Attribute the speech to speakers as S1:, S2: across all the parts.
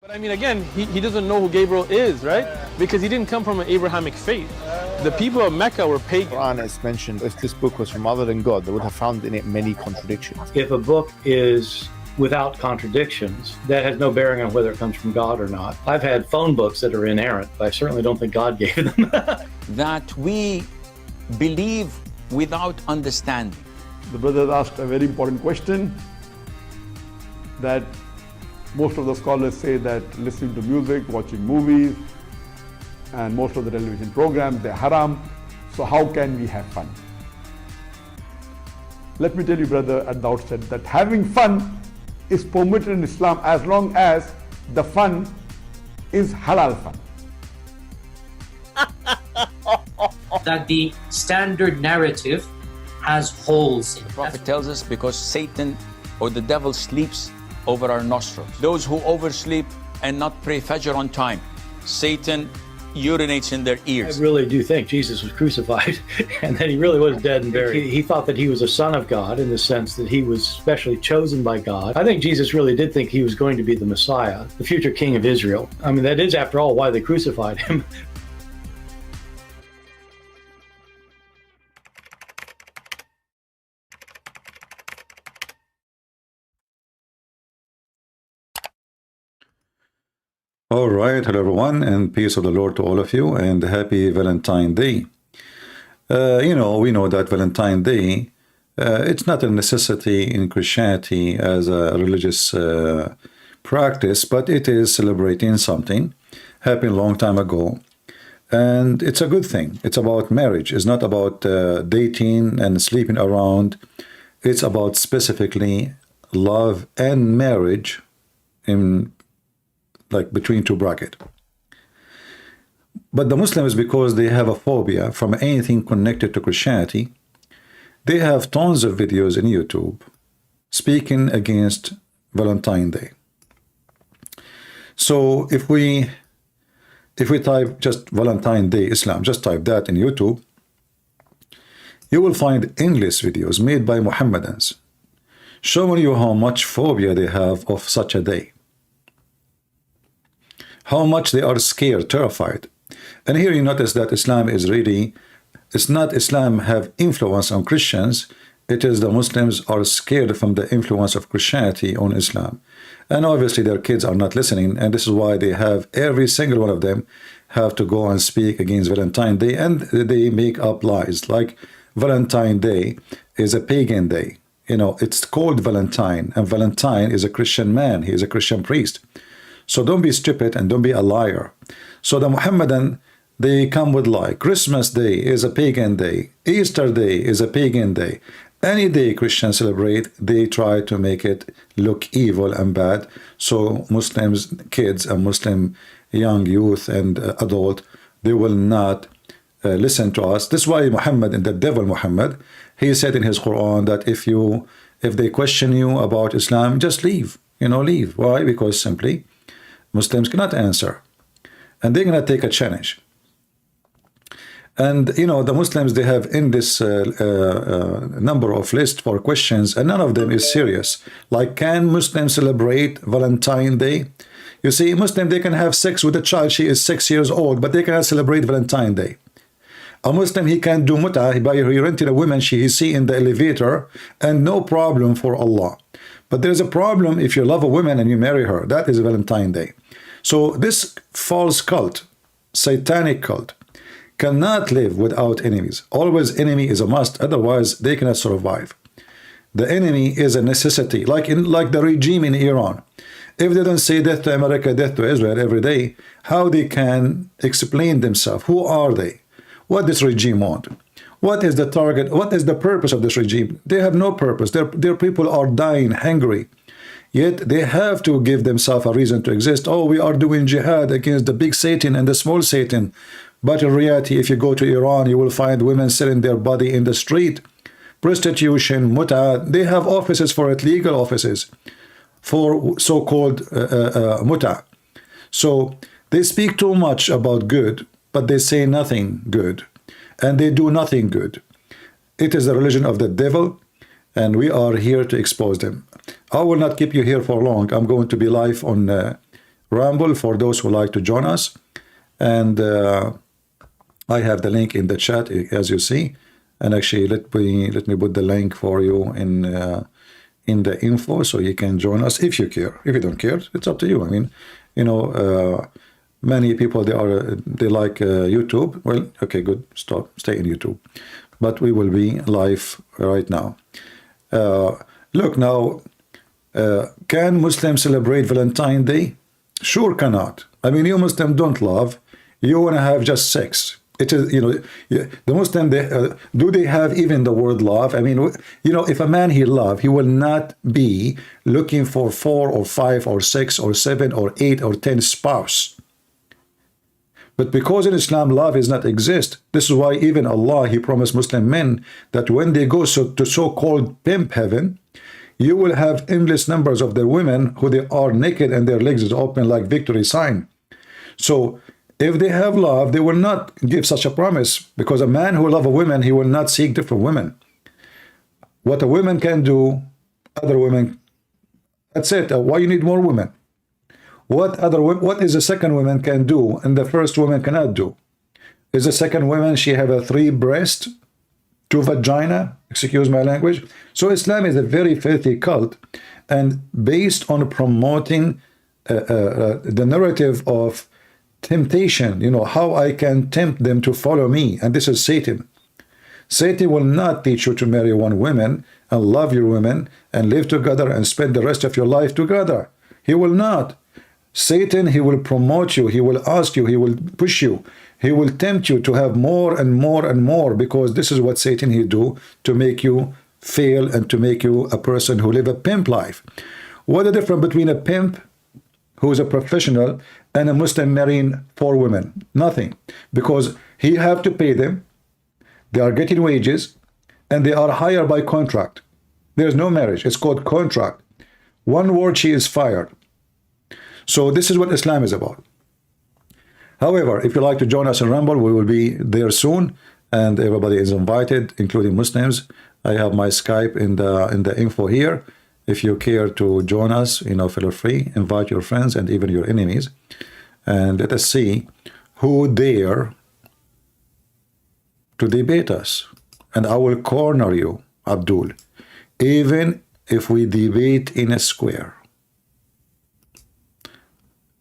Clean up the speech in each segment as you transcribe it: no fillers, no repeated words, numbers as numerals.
S1: But I mean, again, he doesn't know who Gabriel is, right? Because he didn't come from an Abrahamic faith. The people of Mecca were pagan.
S2: The Quran is mentioned, if this book was from other than God, they would have found in it many contradictions.
S3: If a book is without contradictions, that has no bearing on whether it comes from God or not. I've had phone books that are inerrant, but I certainly don't think God gave them.
S4: That we believe without understanding.
S5: The brother asked a very important question, that most of the scholars say that listening to music, watching movies, and most of the television programs, they're haram. So how can we have fun? Let me tell you, brother, at the outset, that having fun is permitted in Islam as long as the fun is halal fun.
S6: That the standard narrative has holes in it.
S4: The Prophet tells us because Satan or the devil sleeps over our nostrils. Those who oversleep and not pray Fajr on time, Satan urinates in their ears.
S3: I really do think Jesus was crucified and that he really was dead and buried. He thought that he was a son of God in the sense that he was specially chosen by God. I think Jesus really did think he was going to be the Messiah, the future king of Israel. I mean, that is, after all, why they crucified him.
S7: All right, hello everyone, and peace of the Lord to all of you, and happy Valentine Day. We know that Valentine Day, it's not a necessity in Christianity as a religious practice, but it is celebrating something happened a long time ago, and it's a good thing. It's about marriage. It's not about dating and sleeping around. It's about specifically love and marriage in like between two brackets. But the Muslims, because they have a phobia from anything connected to Christianity, they have tons of videos in YouTube speaking against Valentine Day. So if we type just Valentine Day Islam, just type that in YouTube, you will find endless videos made by Mohammedans showing you how much phobia they have of such a day, how much they are scared, terrified. And here you notice that Islam is really, it's not Islam have influence on Christians, it is the Muslims are scared from the influence of Christianity on Islam. And obviously their kids are not listening, and this is why they have, every single one of them have to go and speak against Valentine Day, and they make up lies, like Valentine Day is a pagan day. You know, it's called Valentine, and Valentine is a Christian man, he is a Christian priest. So don't be stupid and don't be a liar. So the Mohammedan, they come with lie. Christmas Day is a pagan day. Easter Day is a pagan day. Any day Christians celebrate, they try to make it look evil and bad. So Muslims, kids and Muslim young youth and adult, they will not listen to us. This is why Muhammad, and the devil Muhammad, he said in his Quran that if they question you about Islam, just leave. Leave. Why? Because simply Muslims cannot answer, and they're going to take a challenge. And the Muslims, they have in this number of list for questions, and none of them is serious. Like, can Muslims celebrate Valentine Day? You see, Muslim, they can have sex with a child, she is 6 years old, but they cannot celebrate Valentine Day. A Muslim, he can do mut'ah by renting a woman he see in the elevator, and no problem for Allah. But there's a problem if you love a woman and you marry her. That is Valentine Day. So this false cult, satanic cult, cannot live without enemies. Always enemy is a must, otherwise they cannot survive. The enemy is a necessity, like the regime in Iran. If they don't say death to America, death to Israel every day, how they can explain themselves? Who are they? What this regime want? What is the target? What is the purpose of this regime? They have no purpose. Their people are dying hungry. Yet they have to give themselves a reason to exist. Oh, we are doing jihad against the big Satan and the small Satan. But in reality, if you go to Iran, you will find women selling their body in the street. Prostitution, mut'ah. They have offices for it, legal offices for so-called mut'ah. So they speak too much about good, but they say nothing good. And they do nothing good. It is the religion of the devil, and we are here to expose them. I will not keep you here for long. I'm going to be live on Rumble for those who like to join us. And I have the link in the chat, as you see. And actually, let me put the link for you in the info, so you can join us if you care. If you don't care, it's up to you. I mean, you know, many people they like YouTube. Well, okay, good. Stay in YouTube. But we will be live right now. Look now, can Muslims celebrate Valentine Day? Sure cannot. I mean, you Muslims don't love. You want to have just sex. It is, you know, the Muslim, do they have even the word love? I mean, you know, if a man he love, he will not be looking for 4 or 5 or 6 or 7 or 8 or 10 spouse. But because in Islam love does not exist, this is why even Allah, he promised Muslim men that when they go to so-called pimp heaven, you will have endless numbers of the women who they are naked and their legs is open like victory sign. So if they have love, they will not give such a promise, because a man who loves a woman, he will not seek different women. What a woman can do, other women, that's it. Why you need more women? What is the second woman can do and the first woman cannot do? Is the second woman, she have a 3 breast, 2 vagina, excuse my language. So Islam is a very filthy cult, and based on promoting the narrative of temptation, you know, how I can tempt them to follow me. And this is Satan. Satan will not teach you to marry one woman and love your women and live together and spend the rest of your life together. He will not. Satan, he will promote you, he will ask you, he will push you, he will tempt you to have more and more and more, because this is what Satan he do to make you fail and to make you a person who live a pimp life. What is the difference between a pimp who is a professional and a Muslim marrying 4 women? Nothing, because he have to pay them, they are getting wages, and they are hired by contract. There's no marriage, it's called contract. One word, she is fired. So this is what Islam is about. However, if you like to join us in Rumble, we will be there soon, and everybody is invited, including Muslims. I have my Skype in the info here. If you care to join us, you know, feel free, invite your friends and even your enemies, and let us see who dare to debate us. And I will corner you, Abdul, even if we debate in a square.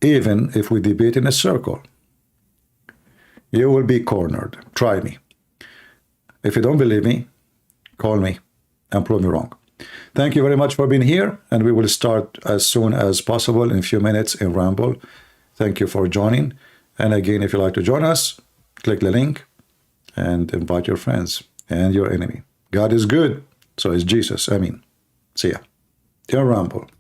S7: Even if we debate in a circle, you will be cornered. Try me. If you don't believe me, call me and prove me wrong. Thank you very much for being here, and we will start as soon as possible in a few minutes in Rumble. Thank you for joining. And again, if you like to join us, click the link and invite your friends and your enemy. God is good, so is Jesus. I mean, see ya. In Rumble.